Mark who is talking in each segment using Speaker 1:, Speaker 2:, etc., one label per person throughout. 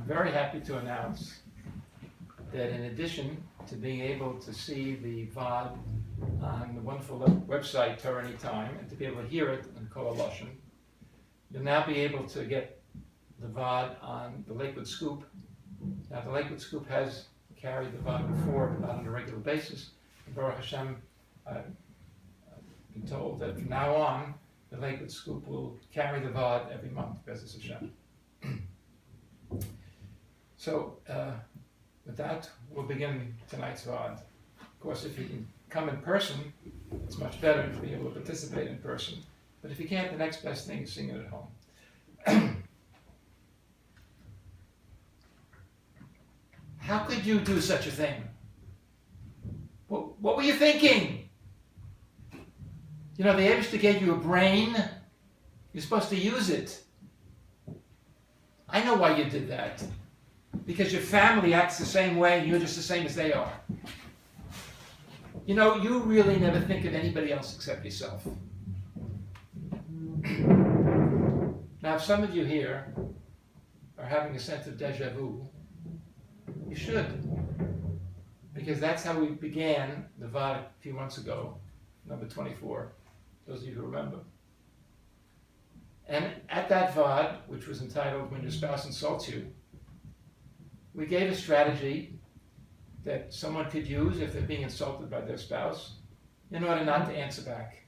Speaker 1: I'm very happy to announce that in addition to being able to see the Vaad on the wonderful website Torah Anytime and to be able to hear it in Kol HaLashon, you'll now be able to get the Vaad on the Lakewood Scoop. Now the Lakewood Scoop has carried the Vaad before, but not on a regular basis. And Baruch Hashem, I've been told that from now on, the Lakewood Scoop will carry the Vaad every month, B'ezras Hashem. So, with that, we'll begin tonight's Vaad. Of course, if you can come in person, it's much better to be able to participate in person. But if you can't, the next best thing is singing at home. How could you do such a thing? What were you thinking? You know, the Eibishter gave you a brain. You're supposed to use it. I know why you did that. Because your family acts the same way and you're just the same as they are. You know, you really never think of anybody else except yourself. Now, if some of you here are having a sense of deja vu, you should. Because that's how we began the Vaad a few months ago, number 24, those of you who remember. And at that Vaad, which was entitled When Your Spouse Insults You, we gave a strategy that someone could use if they're being insulted by their spouse in order not to answer back.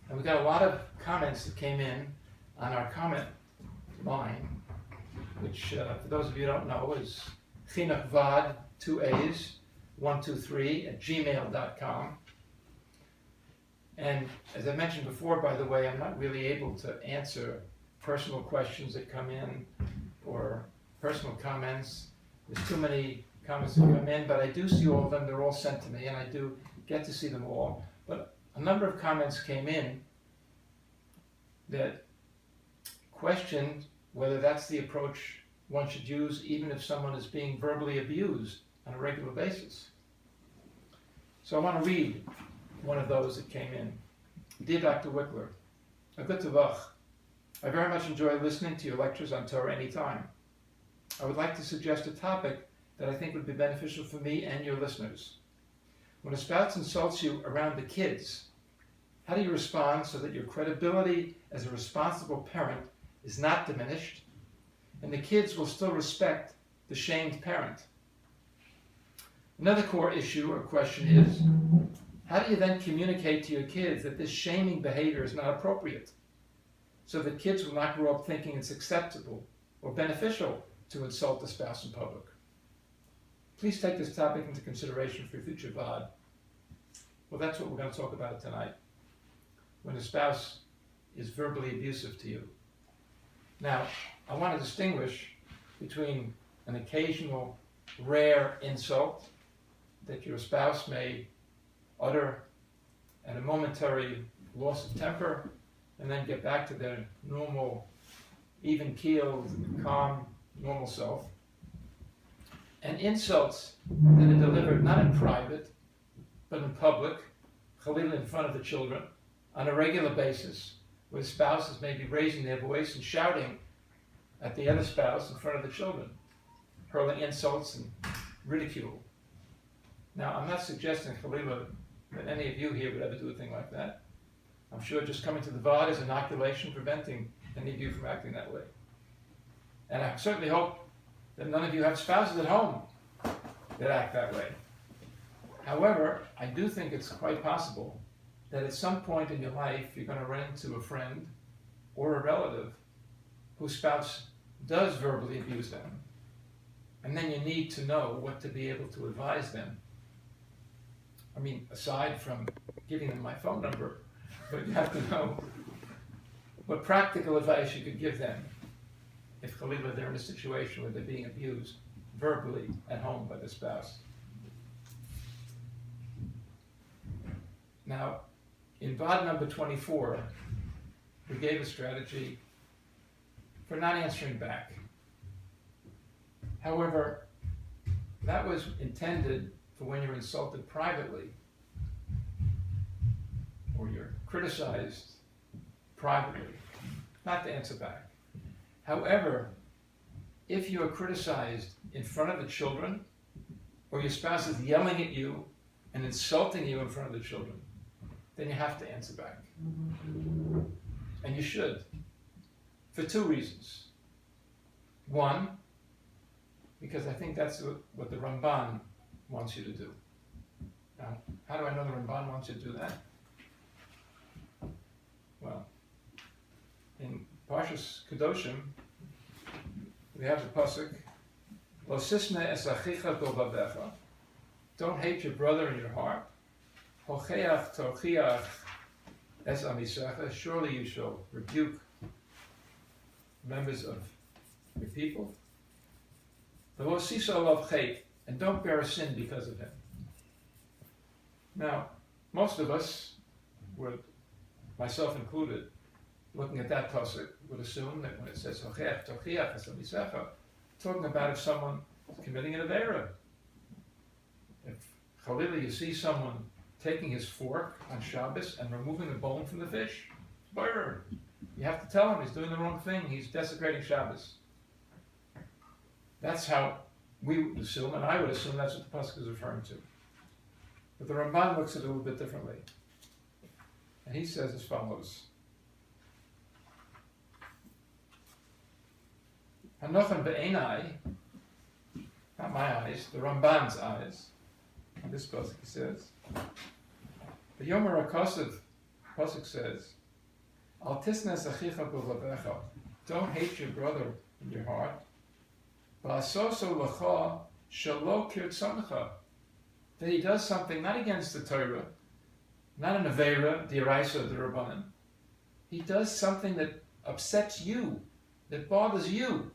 Speaker 1: And we got a lot of comments that came in on our comment line, which for those of you who don't know is Chinuch Vaad, 2 A's, 123 at gmail.com. And as I mentioned before, by the way, I'm not really able to answer personal questions that come in or personal comments. There's too many comments that come in, but I do see all of them. They're all sent to me, and I do get to see them all. But a number of comments came in that questioned whether that's the approach one should use even if someone is being verbally abused on a regular basis. So I want to read one of those that came in. Dear Dr. Wikler, a good tavach. I very much enjoy listening to your lectures on Torah Anytime. I would like to suggest a topic that I think would be beneficial for me and your listeners. When a spouse insults you around the kids, how do you respond so that your credibility as a responsible parent is not diminished and the kids will still respect the shamed parent? Another core issue or question is, how do you then communicate to your kids that this shaming behavior is not appropriate so that kids will not grow up thinking it's acceptable or beneficial to insult the spouse in public? Please take this topic into consideration for future Vaad. Well, that's what we're going to talk about tonight. When a spouse is verbally abusive to you. Now, I want to distinguish between an occasional, rare insult that your spouse may utter at a momentary loss of temper and then get back to their normal, even-keeled, calm, normal self. And insults that are delivered not in private, but in public, chalila in front of the children, on a regular basis, where spouses may be raising their voice and shouting at the other spouse in front of the children, hurling insults and ridicule. Now, I'm not suggesting, chalila, that any of you here would ever do a thing like that. I'm sure just coming to the Vaad is inoculation preventing any of you from acting that way. And I certainly hope that none of you have spouses at home that act that way. However, I do think it's quite possible that at some point in your life you're going to run into a friend or a relative whose spouse does verbally abuse them. And then you need to know what to be able to advise them. I mean, aside from giving them my phone number, but you have to know what practical advice you could give them if chalila they're in a situation where they're being abused verbally at home by the spouse. Now, in Vaad number 24, we gave a strategy for not answering back. However, that was intended for when you're insulted privately or you're criticized privately, not to answer back. However, if you are criticized in front of the children, or your spouse is yelling at you and insulting you in front of the children, then you have to answer back. And you should, for two reasons. One, because I think that's what the Ramban wants you to do. Now, how do I know the Ramban wants you to do that? Well, in Parshas Kedoshim, we have the pasuk, Lo sisne es achicha b'levavecha. Don't hate your brother in your heart. Hocheach torchiach es amisecha. Surely you shall rebuke members of your people. V'lo sisa alav chet, and don't bear a sin because of him. Now, most of us would, myself included, looking at that pasuk, would assume that when it says Hocheach Torchiach Es Amisecha, talking about if someone is committing an avera. If Chalila, you see someone taking his fork on Shabbos and removing the bone from the fish, it's boirer. You have to tell him he's doing the wrong thing. He's desecrating Shabbos. That's how we would assume, and I would assume that's what the pasuk is referring to. But the Ramban looks at it a little bit differently. And he says as follows. Hanochan be'enai, not my eyes, the Ramban's eyes. And this pasuk says, the Yomer HaKosev pasuk says, Al tisnes achicha b'levavecha. Don't hate your brother in your heart. Ba'asoso lecha shelo kirtzoncha. That he does something not against the Torah, not an avera, the Eraisa, the Rabbanan. He does something that upsets you, that bothers you.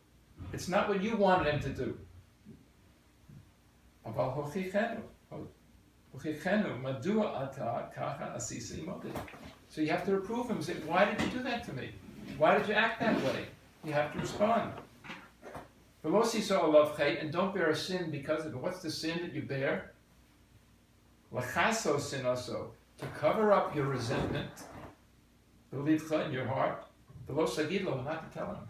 Speaker 1: It's not what you wanted him to do. Aval hochichenu madua ata kacha asisi imodi. So you have to reprove him. Say, why did you do that to me? Why did you act that way? You have to respond. Velosi so alav chet, and don't bear a sin because of it. What's the sin that you bear? Lachaso sinaso, to cover up your resentment, belivcha in your heart, below sagidlo, not to tell him.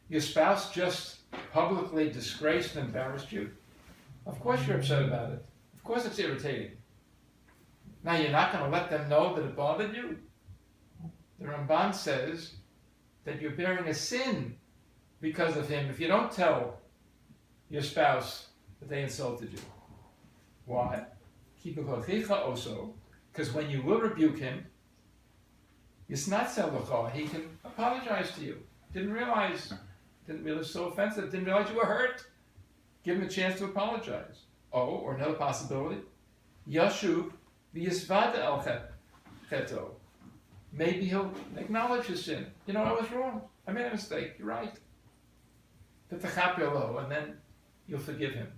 Speaker 1: Your spouse just publicly disgraced and embarrassed you. Of course you're upset about it. Of course it's irritating. Now you're not going to let them know that it bothered you. The Ramban says that you're bearing a sin because of him if you don't tell your spouse that they insulted you. Why? Because when you will rebuke him, he can apologize to you. Didn't realize it's so offensive, didn't realize you were hurt. Give him a chance to apologize. Oh, or another possibility, Yashuv v'yisvada el cheto. Maybe he'll acknowledge his sin. You know, I was wrong. I made a mistake. You're right. And then you'll forgive him.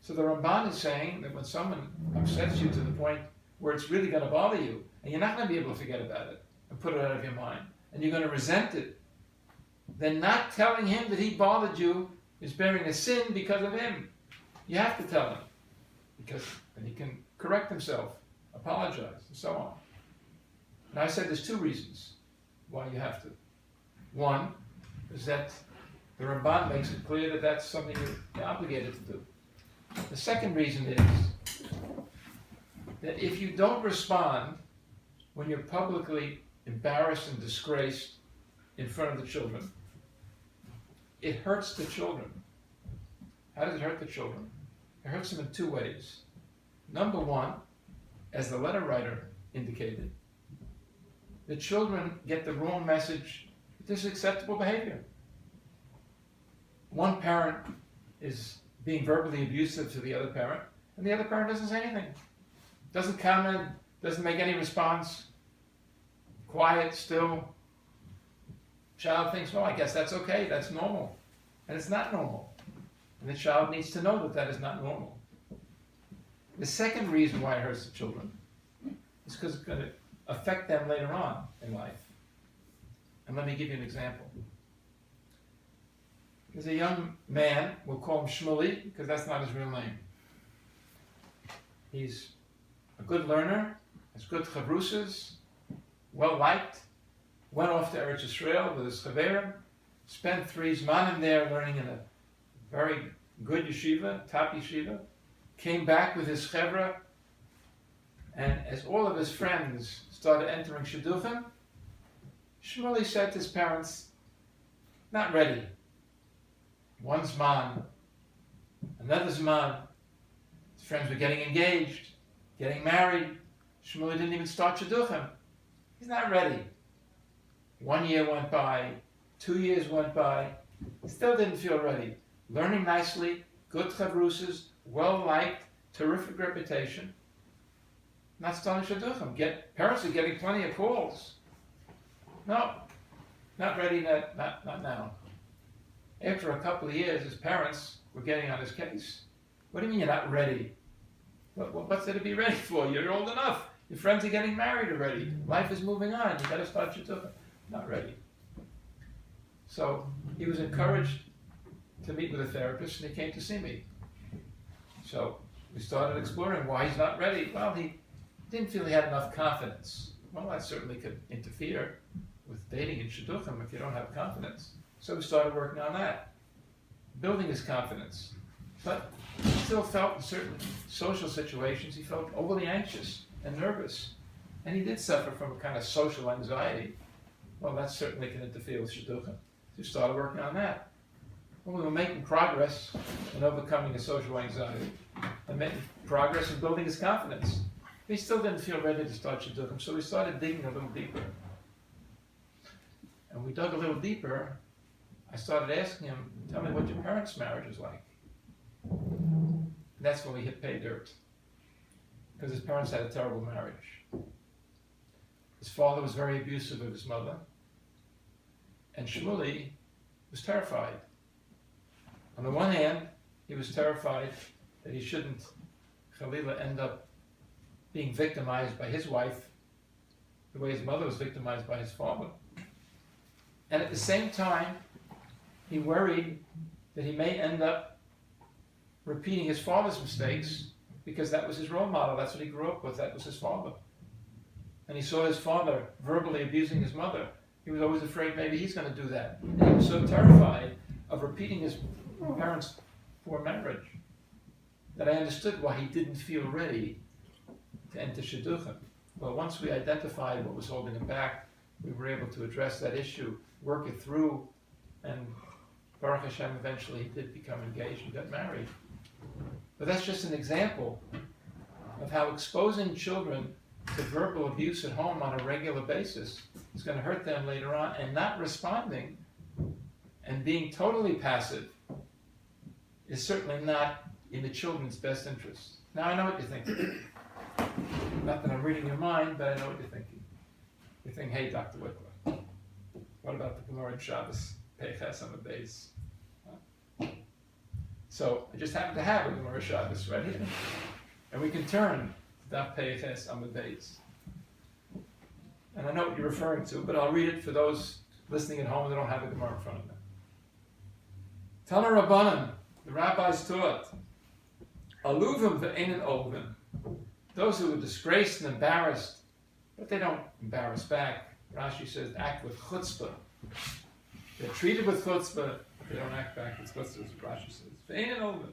Speaker 1: So the Ramban is saying that when someone upsets you to the point where it's really going to bother you, and you're not going to be able to forget about it and put it out of your mind, and you're going to resent it, then not telling him that he bothered you is bearing a sin because of him. You have to tell him, because then he can correct himself, apologize, and so on. And I said there's two reasons why you have to. One is that the Ramban makes it clear that that's something you're obligated to do. The second reason is that if you don't respond when you're publicly embarrassed and disgraced in front of the children, it hurts the children. How does it hurt the children? It hurts them in two ways. Number one, as the letter writer indicated, the children get the wrong message that this is acceptable behavior. One parent is being verbally abusive to the other parent, and the other parent doesn't say anything. Doesn't comment, doesn't make any response. Quiet, still. Child thinks, well, I guess that's okay, that's normal. And it's not normal. And the child needs to know that that is not normal. The second reason why it hurts the children is because it's going to affect them later on in life. And let me give you an example. There's a young man, we'll call him Shmuley, because that's not his real name. He's a good learner, has good chavrusas, well liked, went off to Eretz Yisrael with his chaverim, spent 3 zmanim there learning in a very good yeshiva, top yeshiva, came back with his chevra, and as all of his friends started entering shidduchim, Shmuley said to his parents, not ready. One zman, another zman, his friends were getting engaged, getting married. Shmuley didn't even start shidduchim. He's not ready. 1 year went by, 2 years went by, he still didn't feel ready. Learning nicely, good chavrusas, well-liked, terrific reputation. Not starting shidduchim. Parents are getting plenty of calls. No, not ready, not now. After a couple of years, his parents were getting on his case. What do you mean you're not ready? What's there to be ready for? You're old enough. Your friends are getting married already. Life is moving on. You got to start shidduchim. Not ready. So he was encouraged to meet with a therapist, and he came to see me. So we started exploring why he's not ready. Well, he didn't feel he had enough confidence. Well, that certainly could interfere with dating in shidduchim if you don't have confidence. So we started working on that, building his confidence. But he still felt in certain social situations, he felt overly anxious and nervous. And he did suffer from a kind of social anxiety. Well, that certainly can interfere with shidduchim. So we started working on that. Well, we were making progress in overcoming his social anxiety and making progress in building his confidence. He still didn't feel ready to start shidduchim, so we started digging a little deeper. And we dug a little deeper. I started asking him, tell me what your parents' marriage was like. And that's when we hit pay dirt. Because his parents had a terrible marriage. His father was very abusive of his mother. And Shmuley was terrified. On the one hand, he was terrified that he shouldn't, Khalila, end up being victimized by his wife the way his mother was victimized by his father. And at the same time, he worried that he may end up repeating his father's mistakes because that was his role model. That's what he grew up with. That was his father. And he saw his father verbally abusing his mother. He was always afraid maybe he's going to do that. And he was so terrified of repeating his parents' poor marriage that I understood why he didn't feel ready to enter shidduchim. Well, once we identified what was holding him back, we were able to address that issue, work it through, and Baruch Hashem, eventually he did become engaged and got married. But that's just an example of how exposing children to verbal abuse at home on a regular basis is going to hurt them later on, and not responding and being totally passive is certainly not in the children's best interest. Now I know what you're thinking. Not that I'm reading your mind, but I know what you're thinking. You're thinking, hey, Dr. Wikler, what about the Gemara in Shabbos, Peiches on the base? So I just happen to have a Gemara Shabbos right here. And we can turn to Daf Peiches on the base. And I know what you're referring to, but I'll read it for those listening at home that don't have a Gemara in front of them. Tana Rabbanan, the rabbis taught, Aluvim ve'enin ovim. Those who are disgraced and embarrassed, but they don't embarrass back. Rashi says, act with chutzpah. They're treated with chutzpah, but they don't act back with chutzpah, as Rashi says. Ve'enin ovim.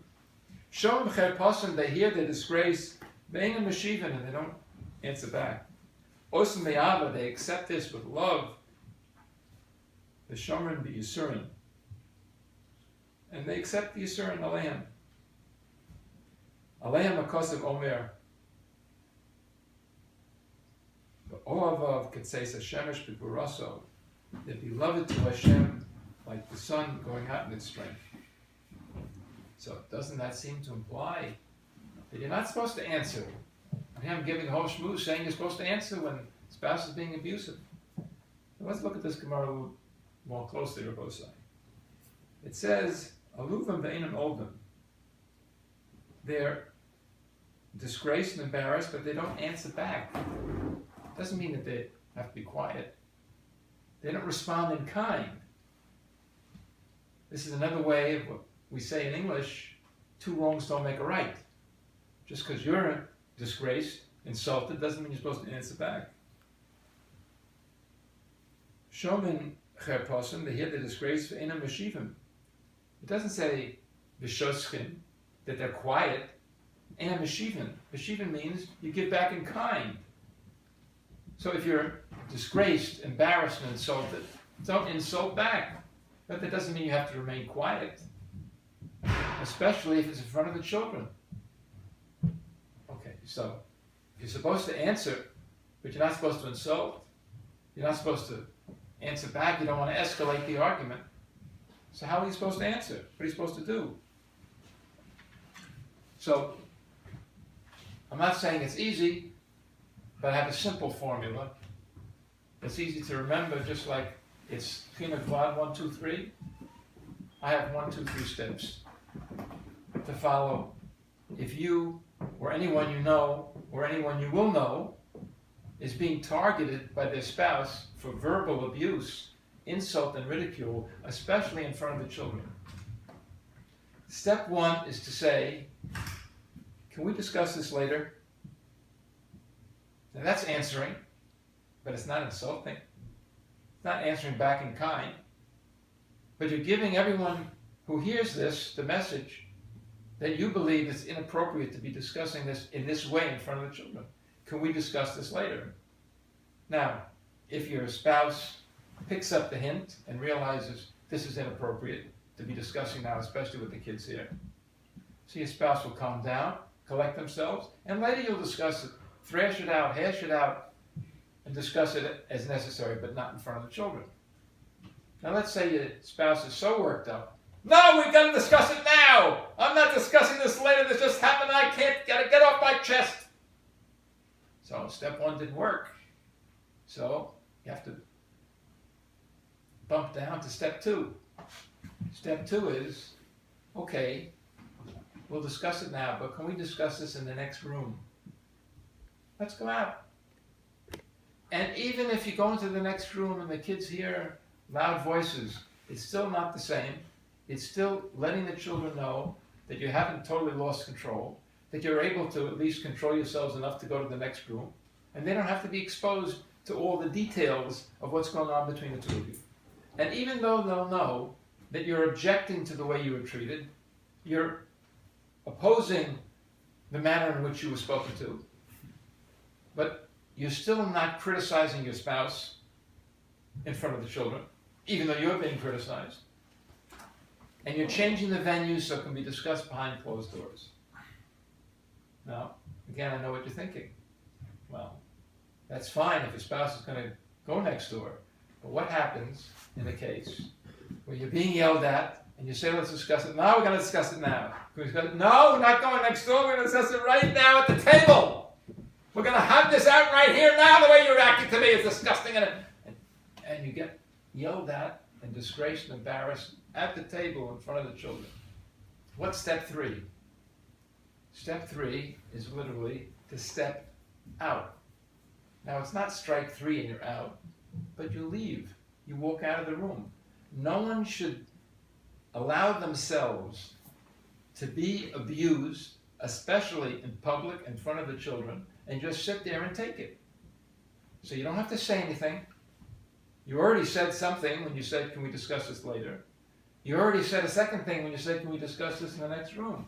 Speaker 1: Shom cherpasim, they hear their disgrace. Ve'enin meshivin, and they don't answer back. Osam me'ava, they accept this with love. The shomrin b'yisurin. And they accept the yisurin aleim. Aleim akosav omer. Oavav Ketseis Hashemesh B'Guraso, they're beloved to Hashem like the sun going out in its strength. So doesn't that seem to imply that you're not supposed to answer? I'm giving a whole shmooze saying you're supposed to answer when spouse is being abusive. So let's look at this Gemara a little more closely, Rabbosai. It says, Aluvim ve'enim ovim. They're disgraced and embarrassed, but they don't answer back. Doesn't mean that they have to be quiet. They don't respond in kind. This is another way of what we say in English, two wrongs don't make a right. Just because you're disgraced, insulted, doesn't mean you're supposed to answer back. Shomin cherposim, they hear the disgrace for inam v'shivim. It doesn't say v'shoschim, that they're quiet. Inam v'shivim. V'shivim means you give back in kind. So if you're disgraced, embarrassed, and insulted, don't insult back. But that doesn't mean you have to remain quiet, especially if it's in front of the children. Okay, so you're supposed to answer, but you're not supposed to insult. You're not supposed to answer back. You don't want to escalate the argument. So how are you supposed to answer? What are you supposed to do? So I'm not saying it's easy, but I have a simple formula. It's easy to remember, just like it's Vaad 1, 2, 3. I have 1, 2, 3 steps to follow. If you or anyone you know or anyone you will know is being targeted by their spouse for verbal abuse, insult, and ridicule, especially in front of the children, step 1 is to say, can we discuss this later? Now that's answering, but it's not insulting. It's not answering back in kind. But you're giving everyone who hears this the message that you believe it's inappropriate to be discussing this in this way in front of the children. Can we discuss this later? Now, if your spouse picks up the hint and realizes this is inappropriate to be discussing now, especially with the kids here, so your spouse will calm down, collect themselves, and later you'll discuss it, thrash it out, hash it out, and discuss it as necessary, but not in front of the children. Now let's say your spouse is so worked up, no, we've got to discuss it now! I'm not discussing this later, this just happened, I can't, gotta get off my chest! So step 1 didn't work. So you have to bump down to step 2. Step 2 is, okay, we'll discuss it now, but can we discuss this in the next room? Let's go out. And even if you go into the next room and the kids hear loud voices, it's still not the same. It's still letting the children know that you haven't totally lost control, that you're able to at least control yourselves enough to go to the next room, and they don't have to be exposed to all the details of what's going on between the two of you. And even though they'll know that you're objecting to the way you were treated, you're opposing the manner in which you were spoken to, but you're still not criticizing your spouse in front of the children, even though you're being criticized. And you're changing the venue so it can be discussed behind closed doors. Now, again, I know what you're thinking. Well, that's fine if your spouse is going to go next door. But what happens in a case where you're being yelled at and you say, let's discuss it? No, we're going to discuss it now. Can we discuss it? No, we're not going next door. We're going to discuss it right now at the table. We're going to have this out right here now. The way you're acting to me is disgusting. And you get yelled at and disgraced and embarrassed at the table in front of the children. What's step 3? Step 3 is literally to step out. Now, it's not strike 3 and you're out, but you leave. You walk out of the room. No one should allow themselves to be abused, especially in public, in front of the children, and just sit there and take it. So you don't have to say anything. You already said something when you said, can we discuss this later? You already said a second thing when you said, can we discuss this in the next room?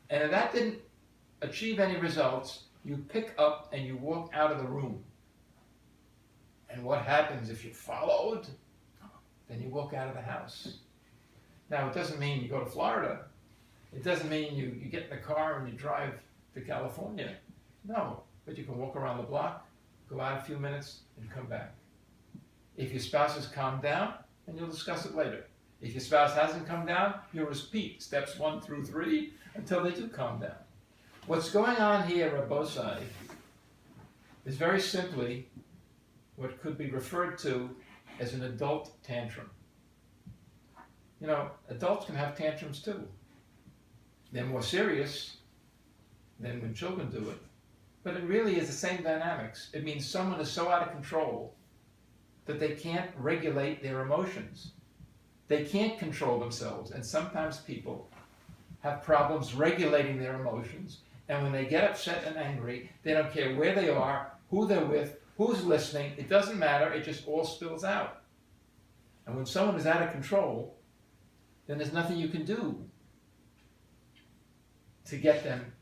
Speaker 1: And if that didn't achieve any results, you pick up and you walk out of the room. And what happens if you're followed? Then you walk out of the house. Now, it doesn't mean you go to Florida. It doesn't mean you get in the car and you drive to California. No, but you can walk around the block, go out a few minutes, and come back. If your spouse has calmed down, then you'll discuss it later. If your spouse hasn't come down, you'll repeat steps 1 through 3 until they do calm down. What's going on here, Rabbosai, is very simply what could be referred to as an adult tantrum. You know, adults can have tantrums too. They're more serious than when children do it. But it really is the same dynamics. It means someone is so out of control that they can't regulate their emotions. They can't control themselves. And sometimes people have problems regulating their emotions. And when they get upset and angry, they don't care where they are, who they're with, who's listening. It doesn't matter. It just all spills out. And when someone is out of control, then there's nothing you can do to get them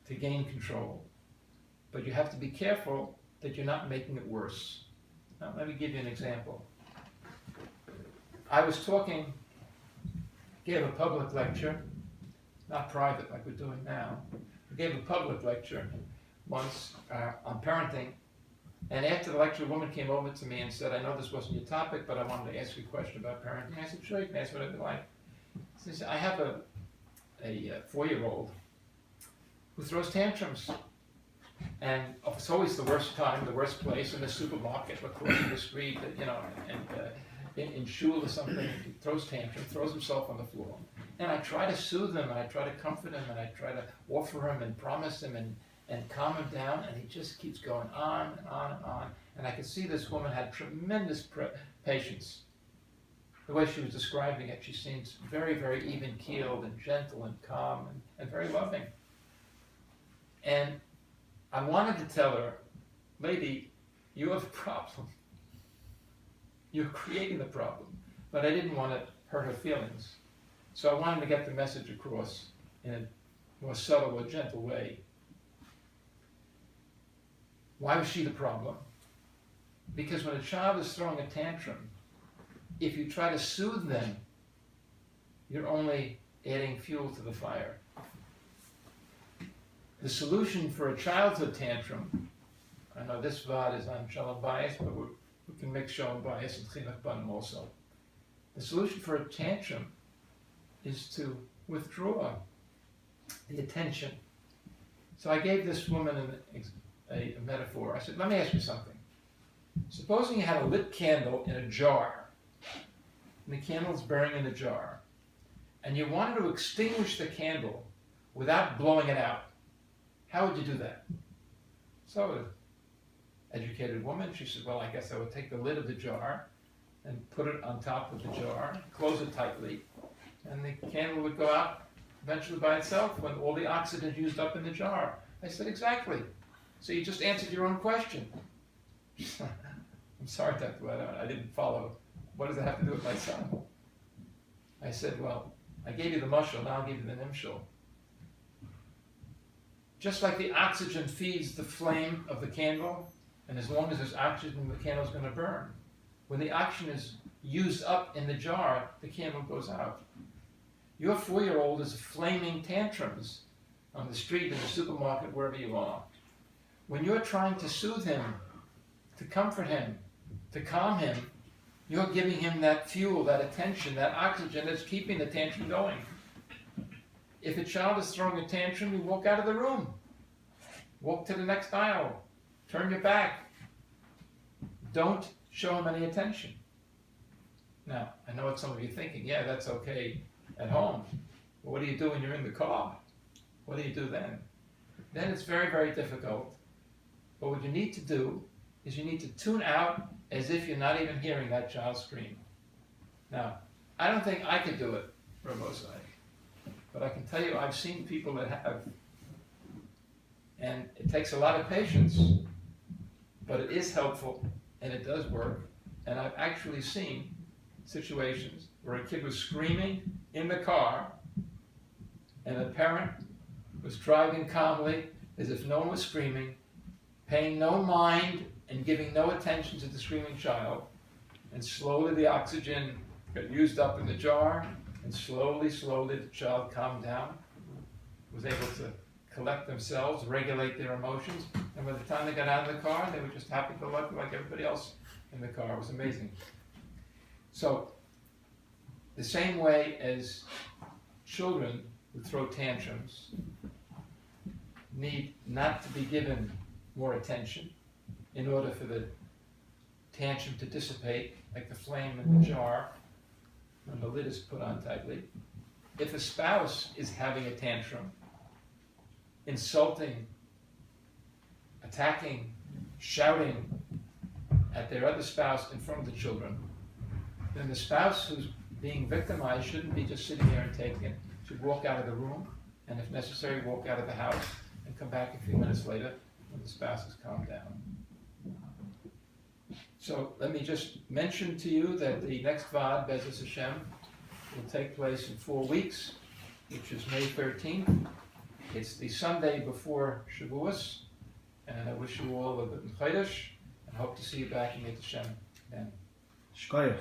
Speaker 1: to gain control. But you have to be careful that you're not making it worse. Now, let me give you an example. I was gave a public lecture, not private like we're doing now. I gave a public lecture once on parenting, and after the lecture, a woman came over to me and said, I know this wasn't your topic, but I wanted to ask you a question about parenting. I said, sure, you can ask whatever you like. She said, I have a 4-year-old who throws tantrums. And it's always the worst time, the worst place, in the supermarket, across the street, and in shul or something. He throws tantrums, throws himself on the floor. And I try to soothe him, and I try to comfort him, and I try to offer him and promise him and calm him down, and he just keeps going on and on and on. And I could see this woman had tremendous patience. The way she was describing it, she seems very, very even-keeled and gentle and calm and very loving. And I wanted to tell her, lady, you have a problem. You're creating the problem. But I didn't want to hurt her feelings. So I wanted to get the message across in a more subtle or gentle way. Why was she the problem? Because when a child is throwing a tantrum, if you try to soothe them, you're only adding fuel to the fire. The solution for a childhood tantrum, I know this Vaad is on Shalom bias, but we can mix Shalom bias and Chinuch Banim also. The solution for a tantrum is to withdraw the attention. So I gave this woman a metaphor. I said, let me ask you something. Supposing you had a lit candle in a jar, and the candle's burning in the jar, and you wanted to extinguish the candle without blowing it out. How would you do that? So an educated woman, she said, well, I guess I would take the lid of the jar and put it on top of the jar, close it tightly, and the candle would go out eventually by itself when all the oxygen is used up in the jar. I said, exactly. So you just answered your own question. I'm sorry, Dr. Weather, I didn't follow. What does it have to do with my son? I said, well, I gave you the mushal, now I'll give you the nimshal. Just like the oxygen feeds the flame of the candle, and as long as there's oxygen, the candle's going to burn. When the oxygen is used up in the jar, the candle goes out. Your 4-year-old is flaming tantrums on the street, in the supermarket, wherever you are. When you're trying to soothe him, to comfort him, to calm him, you're giving him that fuel, that attention, that oxygen that's keeping the tantrum going. If a child is throwing a tantrum, you walk out of the room. Walk to the next aisle. Turn your back. Don't show him any attention. Now, I know what some of you are thinking. Yeah, that's okay at home. But what do you do when you're in the car? What do you do then? Then it's very, very difficult. But what you need to do is you need to tune out as if you're not even hearing that child scream. Now, I don't think I could do it, Rabosai. But I can tell you, I've seen people that have. And it takes a lot of patience, but it is helpful, and it does work. And I've actually seen situations where a kid was screaming in the car, and the parent was driving calmly, as if no one was screaming, paying no mind and giving no attention to the screaming child. And slowly the oxygen got used up in the jar, and slowly, slowly the child calmed down, was able to collect themselves, regulate their emotions, and by the time they got out of the car, they were just happy-go-lucky like everybody else in the car. It was amazing. So, the same way as children who throw tantrums need not to be given more attention in order for the tantrum to dissipate, like the flame in the jar when the lid is put on tightly. If a spouse is having a tantrum, insulting, attacking, shouting at their other spouse in front of the children, then the spouse who's being victimized shouldn't be just sitting there and taking it. Should walk out of the room, and if necessary, walk out of the house and come back a few minutes later when the spouse has calmed down. So let me just mention to you that the next Vaad, B'ezras Hashem, will take place in 4 weeks, which is May 13th. It's the Sunday before Shavuos, and I wish you all a good Chodesh, and hope to see you back in Yad Hashem then.
Speaker 2: Shkoyach.